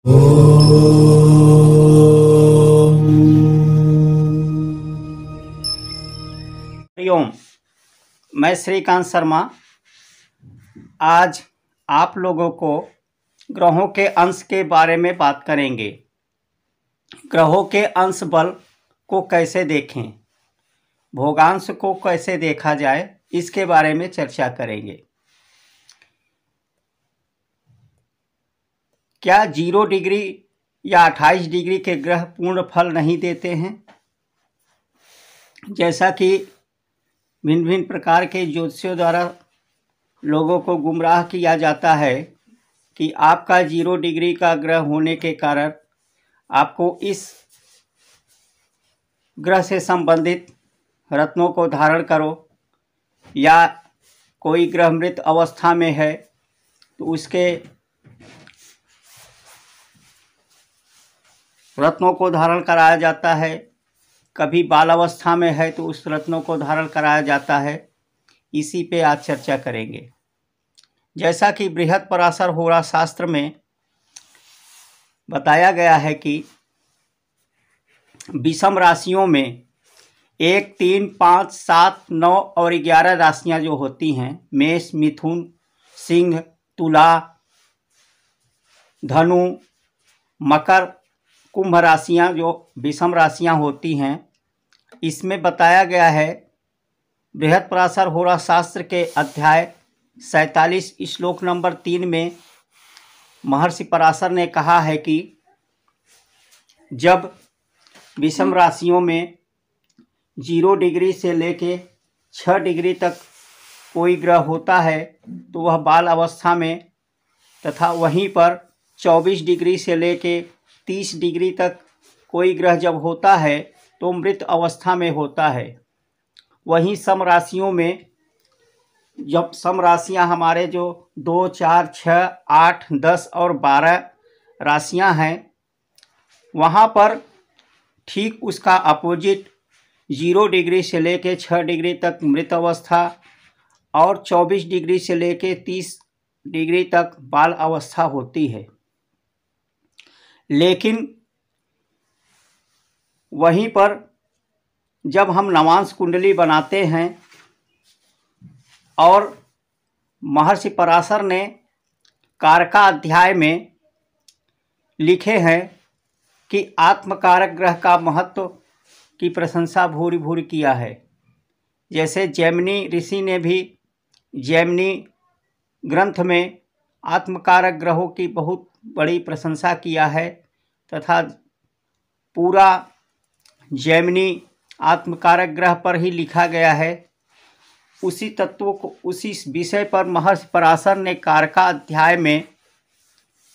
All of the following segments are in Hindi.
हरिओम। मैं श्रीकांत शर्मा आज आप लोगों को ग्रहों के अंश के बारे में बात करेंगे। ग्रहों के अंश बल को कैसे देखें, भोगांश को कैसे देखा जाए, इसके बारे में चर्चा करेंगे। क्या 0 डिग्री या 28 डिग्री के ग्रह पूर्ण फल नहीं देते हैं? जैसा कि भिन्न भिन्न प्रकार के ज्योतिषियों द्वारा लोगों को गुमराह किया जाता है कि आपका 0 डिग्री का ग्रह होने के कारण आपको इस ग्रह से संबंधित रत्नों को धारण करो, या कोई ग्रह मृत अवस्था में है तो उसके रत्नों को धारण कराया जाता है, कभी बाल अवस्था में है तो उस रत्नों को धारण कराया जाता है। इसी पे आज चर्चा करेंगे। जैसा कि बृहत्पराशर होरा शास्त्र में बताया गया है कि विषम राशियों में 1, 3, 5, 7, 9 और 11 राशियां जो होती हैं, मेष, मिथुन, सिंह, तुला, धनु, मकर, कुंभ राशियां जो विषम राशियां होती हैं, इसमें बताया गया है बृहत्पराशर होरा शास्त्र के अध्याय 47 श्लोक नंबर 3 में महर्षि पराशर ने कहा है कि जब विषम राशियों में 0 डिग्री से लेके 6 डिग्री तक कोई ग्रह होता है तो वह बाल अवस्था में, तथा वहीं पर 24 डिग्री से लेके 30 डिग्री तक कोई ग्रह जब होता है तो मृत अवस्था में होता है। वहीं सम राशियों में जब सम राशियां हमारे जो 2, 4, 6, 8, 10 और 12 राशियां हैं, वहाँ पर ठीक उसका अपोजिट 0 डिग्री से लेके 6 डिग्री तक मृत अवस्था और 24 डिग्री से लेके 30 डिग्री तक बाल अवस्था होती है। लेकिन वहीं पर जब हम नवांश कुंडली बनाते हैं और महर्षि पराशर ने कारका अध्याय में लिखे हैं कि आत्मकारक ग्रह का महत्व की प्रशंसा भूरि भूरि किया है। जैसे जैमिनी ऋषि ने भी जैमिनी ग्रंथ में आत्मकारक ग्रहों की बहुत बड़ी प्रशंसा किया है, तथा पूरा जैमिनी आत्मकारक ग्रह पर ही लिखा गया है। उसी तत्वों को, उसी विषय पर महर्षि पराशर ने कारका अध्याय में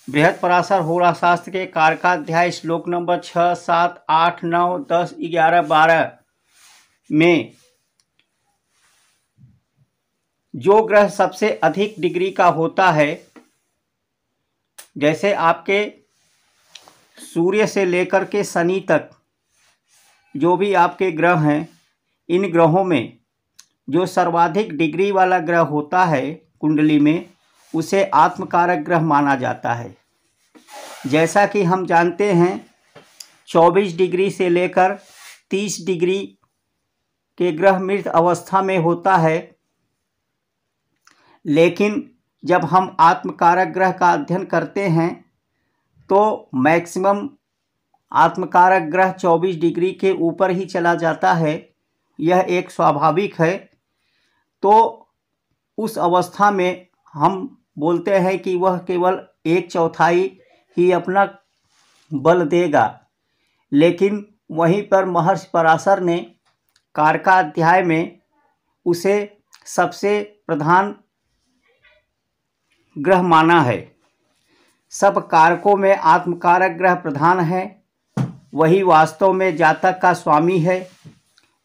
बृहत्पराशर होरा शास्त्र के कारका अध्याय श्लोक नंबर 6, 7, 8, 9, 10, 11, 12 में जो ग्रह सबसे अधिक डिग्री का होता है, जैसे आपके सूर्य से लेकर के शनि तक जो भी आपके ग्रह हैं, इन ग्रहों में जो सर्वाधिक डिग्री वाला ग्रह होता है कुंडली में, उसे आत्मकारक ग्रह माना जाता है। जैसा कि हम जानते हैं 24 डिग्री से लेकर 30 डिग्री के ग्रह मृत अवस्था में होता है, लेकिन जब हम आत्मकारक ग्रह का अध्ययन करते हैं तो मैक्सिमम आत्मकारक ग्रह 24 डिग्री के ऊपर ही चला जाता है। यह एक स्वाभाविक है। तो उस अवस्था में हम बोलते हैं कि वह केवल 1/4 ही अपना बल देगा। लेकिन वहीं पर महर्षि पराशर ने कारका अध्याय में उसे सबसे प्रधान ग्रह माना है। सब कारकों में आत्मकारक ग्रह प्रधान है, वही वास्तव में जातक का स्वामी है।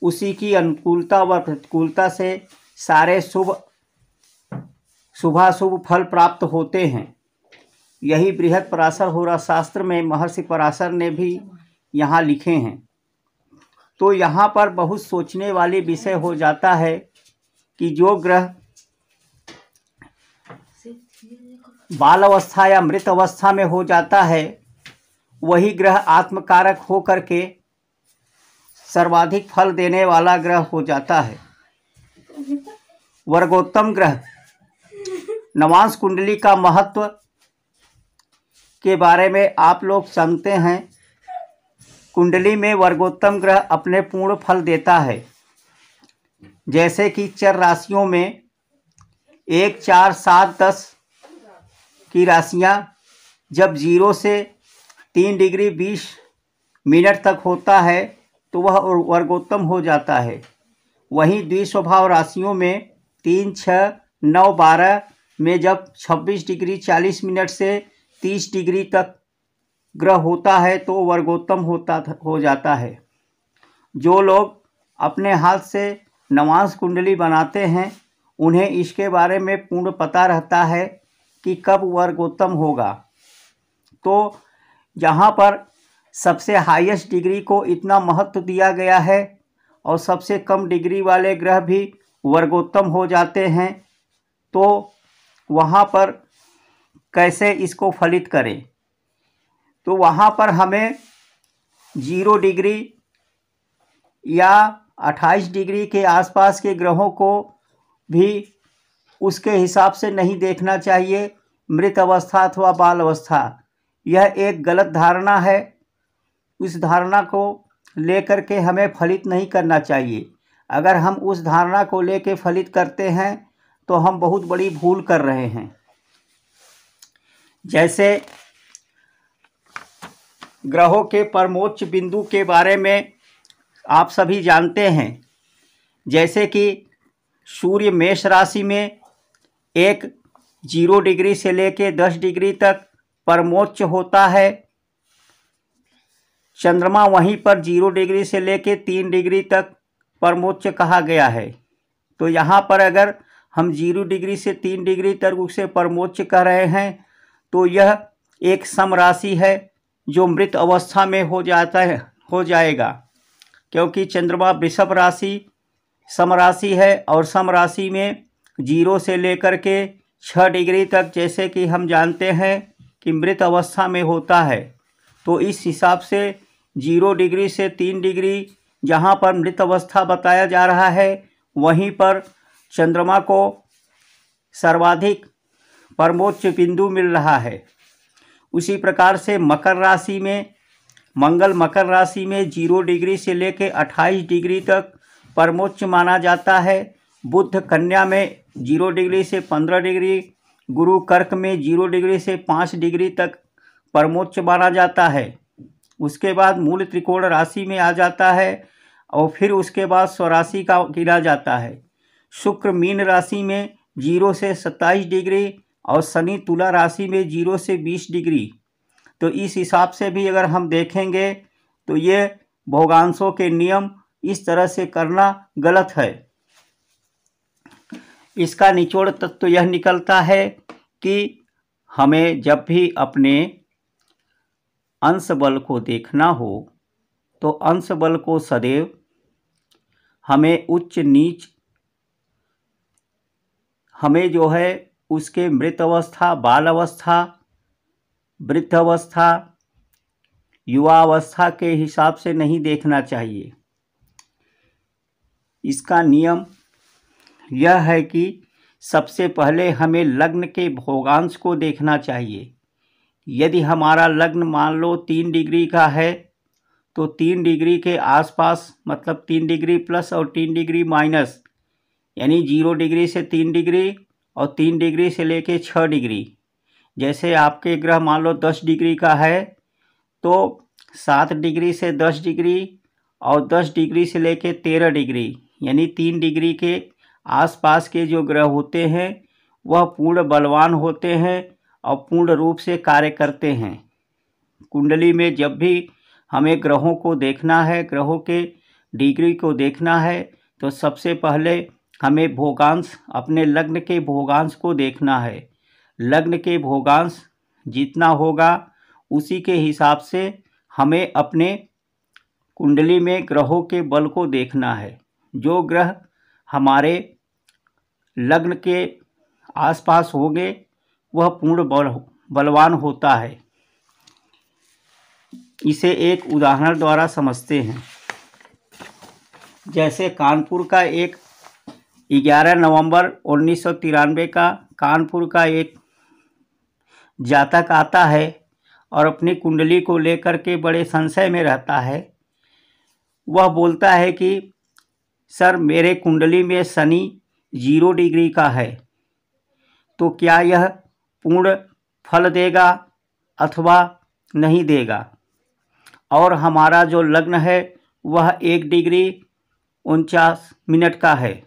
उसी की अनुकूलता व प्रतिकूलता से सारे शुभाशुभ फल प्राप्त होते हैं। यही बृहत्पराशर होरा शास्त्र में महर्षि पराशर ने भी यहाँ लिखे हैं। तो यहाँ पर बहुत सोचने वाली विषय हो जाता है कि जो ग्रह बाल अवस्था या मृत अवस्था में हो जाता है वही ग्रह आत्मकारक हो करके सर्वाधिक फल देने वाला ग्रह हो जाता है। वर्गोत्तम ग्रह नवांश कुंडली का महत्व के बारे में आप लोग जानते हैं। कुंडली में वर्गोत्तम ग्रह अपने पूर्ण फल देता है। जैसे कि चर राशियों में 1, 4, 7, 10 की राशियां जब 0 से 3 डिग्री 20 मिनट तक होता है तो वह वर्गोत्तम हो जाता है। वहीं द्विस्वभाव राशियों में 3, 6, 9, 12 में जब 26 डिग्री 40 मिनट से 30 डिग्री तक ग्रह होता है तो वर्गोत्तम हो जाता है। जो लोग अपने हाथ से नवांश कुंडली बनाते हैं उन्हें इसके बारे में पूर्ण पता रहता है कि कब वर्गोत्तम होगा। तो यहाँ पर सबसे हाईएस्ट डिग्री को इतना महत्व दिया गया है और सबसे कम डिग्री वाले ग्रह भी वर्गोत्तम हो जाते हैं। तो वहाँ पर कैसे इसको फलित करें, तो वहाँ पर हमें 0 डिग्री या 28 डिग्री के आसपास के ग्रहों को भी उसके हिसाब से नहीं देखना चाहिए, मृत अवस्था अथवा बाल अवस्था। यह एक गलत धारणा है। उस धारणा को लेकर के हमें फलित नहीं करना चाहिए। अगर हम उस धारणा को लेकर फलित करते हैं तो हम बहुत बड़ी भूल कर रहे हैं। जैसे ग्रहों के परमोच्च बिंदु के बारे में आप सभी जानते हैं। जैसे कि सूर्य मेष राशि में 0 डिग्री से लेकर 10 डिग्री तक परमोच्च होता है। चंद्रमा वहीं पर 0 डिग्री से लेकर 3 डिग्री तक परमोच्च कहा गया है। तो यहाँ पर अगर हम 0 डिग्री से 3 डिग्री तक उसे परमोच्च कह रहे हैं तो यह एक सम राशि है जो मृत अवस्था में हो जाएगा, क्योंकि चंद्रमा वृषभ राशि सम राशि है और सम राशि में 0 से लेकर के 6 डिग्री तक जैसे कि हम जानते हैं कि मृत अवस्था में होता है। तो इस हिसाब से 0 डिग्री से 3 डिग्री जहाँ पर मृत अवस्था बताया जा रहा है वहीं पर चंद्रमा को सर्वाधिक परमोच्च बिंदु मिल रहा है। उसी प्रकार से मकर राशि में मंगल मकर राशि में 0 डिग्री से लेकर 28 डिग्री तक परमोच्च माना जाता है। बुध कन्या में 0 डिग्री से 15 डिग्री, गुरु कर्क में 0 डिग्री से 5 डिग्री तक परमोच्च माना जाता है। उसके बाद मूल त्रिकोण राशि में आ जाता है और फिर उसके बाद स्वराशि का गिना जाता है। शुक्र मीन राशि में 0 से 27 डिग्री और शनि तुला राशि में 0 से 20 डिग्री। तो इस हिसाब से भी अगर हम देखेंगे तो ये भोगांशों के नियम इस तरह से करना गलत है। इसका निचोड़ तत्व यह निकलता है कि हमें जब भी अपने अंश बल को देखना हो तो अंश बल को सदैव हमें उच्च नीच हमें जो है उसके मृत अवस्था, बाल अवस्था, वृद्ध अवस्था, युवा अवस्था के हिसाब से नहीं देखना चाहिए। इसका नियम यह है कि सबसे पहले हमें लग्न के भोगांश को देखना चाहिए। यदि हमारा लग्न मान लो 3 डिग्री का है तो 3 डिग्री के आसपास, मतलब 3 डिग्री प्लस और 3 डिग्री माइनस, यानी 0 डिग्री से 3 डिग्री और 3 डिग्री से लेके 6 डिग्री। जैसे आपके ग्रह मान लो 10 डिग्री का है तो 7 डिग्री से 10 डिग्री और 10 डिग्री से लेके 13 डिग्री, यानी 3 डिग्री के आसपास के जो ग्रह होते हैं वह पूर्ण बलवान होते हैं और पूर्ण रूप से कार्य करते हैं। कुंडली में जब भी हमें ग्रहों को देखना है, ग्रहों के डिग्री को देखना है, तो सबसे पहले हमें भोगांश, अपने लग्न के भोगांश को देखना है। लग्न के भोगांश जितना होगा उसी के हिसाब से हमें अपने कुंडली में ग्रहों के बल को देखना है। जो ग्रह हमारे लग्न के आसपास होंगे वह पूर्ण बलवान होता है। इसे एक उदाहरण द्वारा समझते हैं। जैसे कानपुर का एक 11 नवंबर 1993 का कानपुर का एक जातक आता है और अपनी कुंडली को लेकर के बड़े संशय में रहता है। वह बोलता है कि सर, मेरे कुंडली में शनि 0 डिग्री का है, तो क्या यह पूर्ण फल देगा अथवा नहीं देगा। और हमारा जो लग्न है वह 1 डिग्री 49 मिनट का है।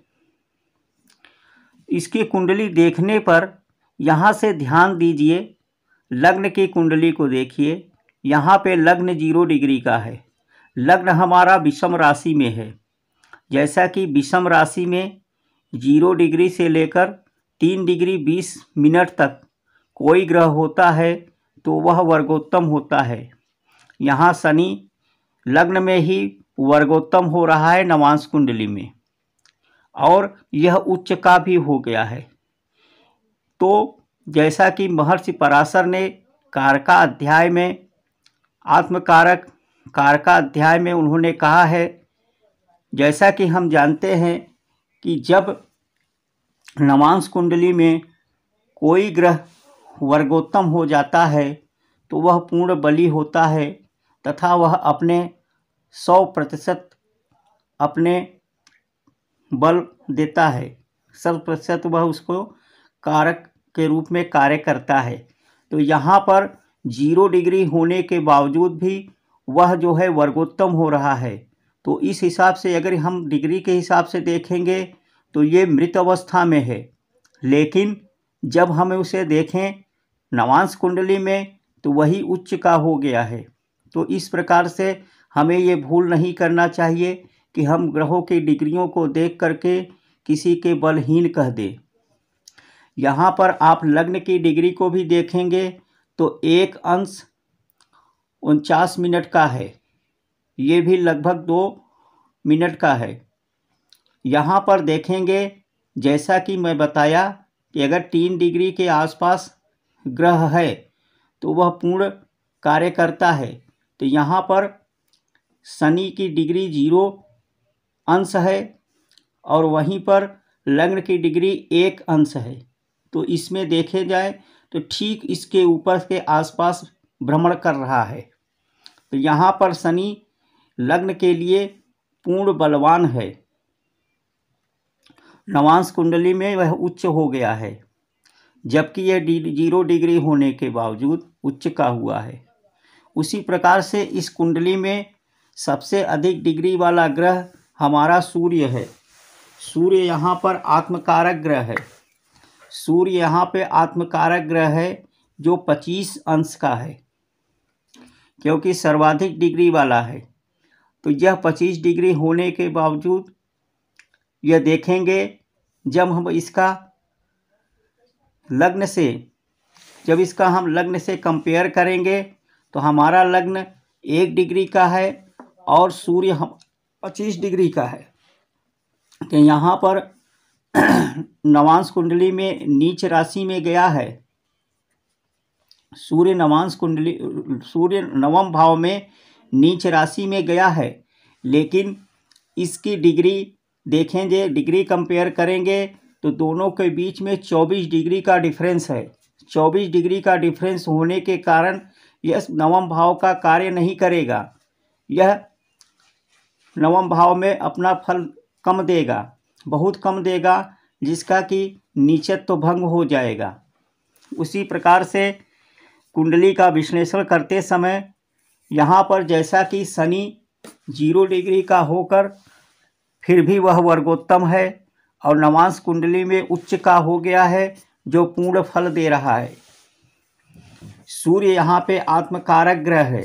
इसकी कुंडली देखने पर यहाँ से ध्यान दीजिए, लग्न की कुंडली को देखिए। यहाँ पे लग्न 0 डिग्री का है। लग्न हमारा विषम राशि में है। जैसा कि विषम राशि में 0 डिग्री से लेकर 3 डिग्री 20 मिनट तक कोई ग्रह होता है तो वह वर्गोत्तम होता है। यहाँ शनि लग्न में ही वर्गोत्तम हो रहा है नवांश कुंडली में, और यह उच्च का भी हो गया है। तो जैसा कि महर्षि पराशर ने कारका अध्याय में कारका अध्याय में उन्होंने कहा है, जैसा कि हम जानते हैं कि जब नवांश कुंडली में कोई ग्रह वर्गोत्तम हो जाता है तो वह पूर्ण बली होता है तथा वह अपने 100% अपने बल देता है। 100% वह उसको कारक के रूप में कार्य करता है। तो यहाँ पर 0 डिग्री होने के बावजूद भी वह जो है वर्गोत्तम हो रहा है। तो इस हिसाब से अगर हम डिग्री के हिसाब से देखेंगे तो ये मृत अवस्था में है, लेकिन जब हम उसे देखें नवांश कुंडली में तो वही उच्च का हो गया है। तो इस प्रकार से हमें ये भूल नहीं करना चाहिए कि हम ग्रहों की डिग्रियों को देख करके किसी के बलहीन कह दें। यहाँ पर आप लग्न की डिग्री को भी देखेंगे तो 1 अंश 49 मिनट का है, ये भी लगभग 2 मिनट का है। यहाँ पर देखेंगे जैसा कि मैं बताया कि अगर 3 डिग्री के आसपास ग्रह है तो वह पूर्ण कार्य करता है। तो यहाँ पर शनि की डिग्री 0 अंश है और वहीं पर लग्न की डिग्री 1 अंश है। तो इसमें देखे जाए तो ठीक इसके ऊपर के आसपास भ्रमण कर रहा है। तो यहाँ पर शनि लग्न के लिए पूर्ण बलवान है। नवांश कुंडली में वह उच्च हो गया है, जबकि यह 0 डिग्री होने के बावजूद उच्च का हुआ है। उसी प्रकार से इस कुंडली में सबसे अधिक डिग्री वाला ग्रह हमारा सूर्य है। सूर्य यहाँ पर आत्मकारक ग्रह है। सूर्य यहाँ पे आत्मकारक ग्रह है जो 25 अंश का है, क्योंकि सर्वाधिक डिग्री वाला है। तो यह 25 डिग्री होने के बावजूद यह देखेंगे जब हम इसका लग्न से कंपेयर करेंगे तो हमारा लग्न 1 डिग्री का है और सूर्य 25 डिग्री का है। तो यहाँ पर नवांश कुंडली में नीच राशि में गया है। सूर्य नवम भाव में नीच राशि में गया है, लेकिन इसकी डिग्री देखेंगे, डिग्री कंपेयर करेंगे तो दोनों के बीच में 24 डिग्री का डिफरेंस है। 24 डिग्री का डिफरेंस होने के कारण यह नवम भाव का कार्य नहीं करेगा। यह नवम भाव में अपना फल कम देगा, बहुत कम देगा, जिसका कि नीचत्व भंग हो जाएगा। उसी प्रकार से कुंडली का विश्लेषण करते समय यहाँ पर जैसा कि शनि 0 डिग्री का होकर फिर भी वह वर्गोत्तम है और नवांश कुंडली में उच्च का हो गया है जो पूर्ण फल दे रहा है। सूर्य यहाँ पे आत्मकारक ग्रह है,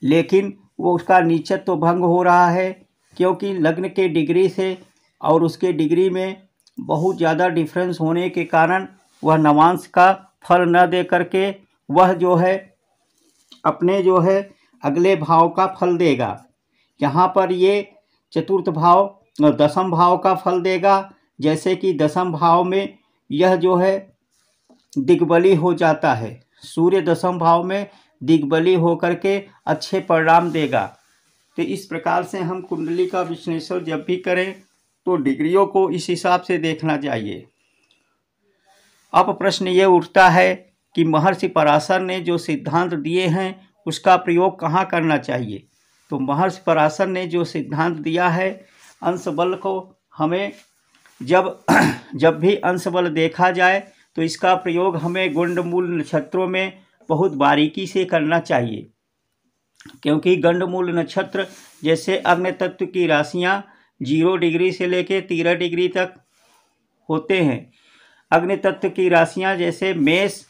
लेकिन वो उसका नीचत्व भंग हो रहा है, क्योंकि लग्न के डिग्री से और उसके डिग्री में बहुत ज़्यादा डिफरेंस होने के कारण वह नवांश का फल न दे करके वह जो है अपने जो है अगले भाव का फल देगा। यहाँ पर ये चतुर्थ भाव और दसम भाव का फल देगा। जैसे कि दसम भाव में यह जो है दिग्बली हो जाता है। सूर्य दसम भाव में दिग्बली होकर के अच्छे परिणाम देगा। तो इस प्रकार से हम कुंडली का विश्लेषण जब भी करें तो डिग्रियों को इस हिसाब से देखना चाहिए। अब प्रश्न ये उठता है कि महर्षि पराशर ने जो सिद्धांत दिए हैं उसका प्रयोग कहाँ करना चाहिए। तो महर्षि पराशर ने जो सिद्धांत दिया है, अंश बल को हमें जब भी अंश बल देखा जाए तो इसका प्रयोग हमें गंडमूल नक्षत्रों में बहुत बारीकी से करना चाहिए, क्योंकि गंडमूल नक्षत्र जैसे अग्नि तत्व की राशियां 0 डिग्री से लेकर 13 डिग्री तक होते हैं। अग्नि तत्व की राशियां जैसे मेष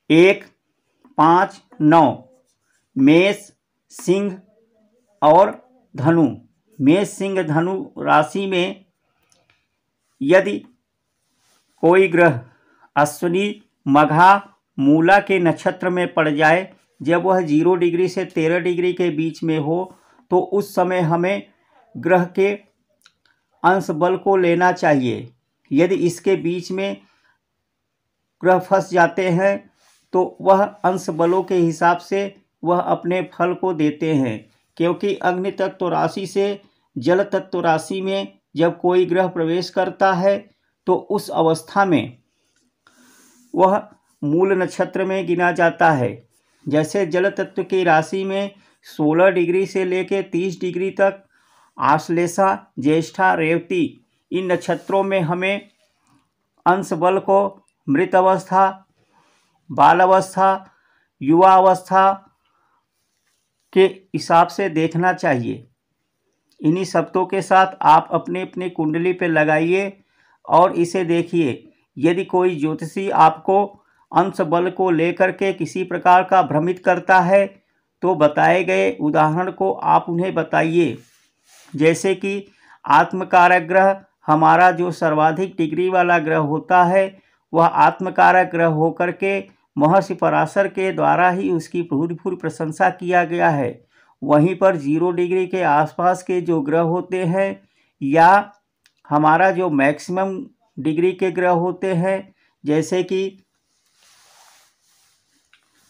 1, 5, 9, मेष, सिंह और धनु। मेष, सिंह, धनु राशि में यदि कोई ग्रह अश्विनी, मघा, मूला के नक्षत्र में पड़ जाए, जब वह 0 डिग्री से 13 डिग्री के बीच में हो, तो उस समय हमें ग्रह के अंश बल को लेना चाहिए। यदि इसके बीच में ग्रह फंस जाते हैं तो वह अंश बलों के हिसाब से वह अपने फल को देते हैं, क्योंकि अग्नि तत्व राशि से जल तत्व राशि में जब कोई ग्रह प्रवेश करता है तो उस अवस्था में वह मूल नक्षत्र में गिना जाता है। जैसे जल तत्व की राशि में 16 डिग्री से लेकर 30 डिग्री तक आश्लेषा, ज्येष्ठा, रेवती, इन नक्षत्रों में हमें अंश बल को मृत अवस्था, बाल अवस्था, युवा अवस्था के हिसाब से देखना चाहिए। इन्हीं शब्दों के साथ आप अपने अपने कुंडली पे लगाइए और इसे देखिए। यदि कोई ज्योतिषी आपको अंश बल को लेकर के किसी प्रकार का भ्रमित करता है तो बताए गए उदाहरण को आप उन्हें बताइए। जैसे कि आत्मकारक ग्रह हमारा जो सर्वाधिक डिग्री वाला ग्रह होता है वह आत्मकारक ग्रह होकर के महर्षि पराशर के द्वारा ही उसकी पूरी प्रशंसा किया गया है। वहीं पर 0 डिग्री के आसपास के जो ग्रह होते हैं या हमारा जो मैक्सिमम डिग्री के ग्रह होते हैं, जैसे कि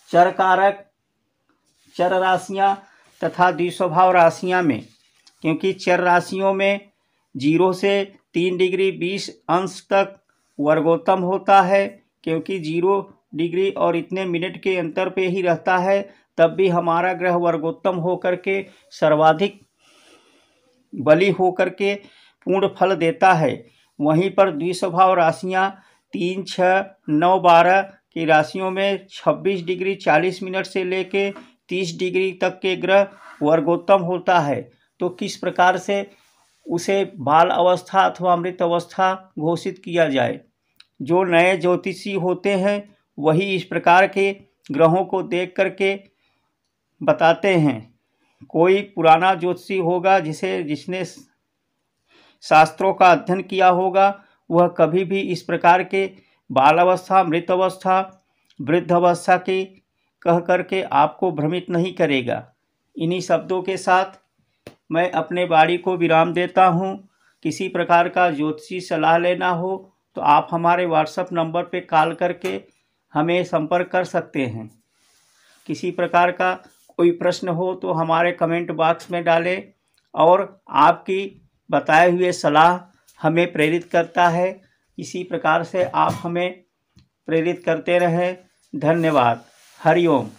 चर कारक, चर राशियाँ तथा द्विस्वभाव राशियाँ में, क्योंकि चर राशियों में 0 से 3 डिग्री 20 अंश तक वर्गोत्तम होता है, क्योंकि 0 डिग्री और इतने मिनट के अंतर पे ही रहता है, तब भी हमारा ग्रह वर्गोत्तम होकर के सर्वाधिक बली होकर के पूर्ण फल देता है। वहीं पर द्विस्वभाव राशियाँ 3, 6, 9, 12 की राशियों में 26 डिग्री 40 मिनट से लेके 30 डिग्री तक के ग्रह वर्गोत्तम होता है। तो किस प्रकार से उसे बाल अवस्था अथवा अमृत अवस्था घोषित किया जाए। जो नए ज्योतिषी होते हैं वही इस प्रकार के ग्रहों को देख करके बताते हैं। कोई पुराना ज्योतिषी होगा जिसने शास्त्रों का अध्ययन किया होगा, वह कभी भी इस प्रकार के बाल अवस्था, मृत अवस्था, वृद्ध अवस्था की कह करके आपको भ्रमित नहीं करेगा। इन्हीं शब्दों के साथ मैं अपने वाणी को विराम देता हूँ। किसी प्रकार का ज्योतिषी सलाह लेना हो तो आप हमारे व्हाट्सएप नंबर पे कॉल करके हमें संपर्क कर सकते हैं। किसी प्रकार का कोई प्रश्न हो तो हमारे कमेंट बॉक्स में डालें और आपकी बताए हुए सलाह हमें प्रेरित करता है। इसी प्रकार से आप हमें प्रेरित करते रहें। धन्यवाद। हरि ओम।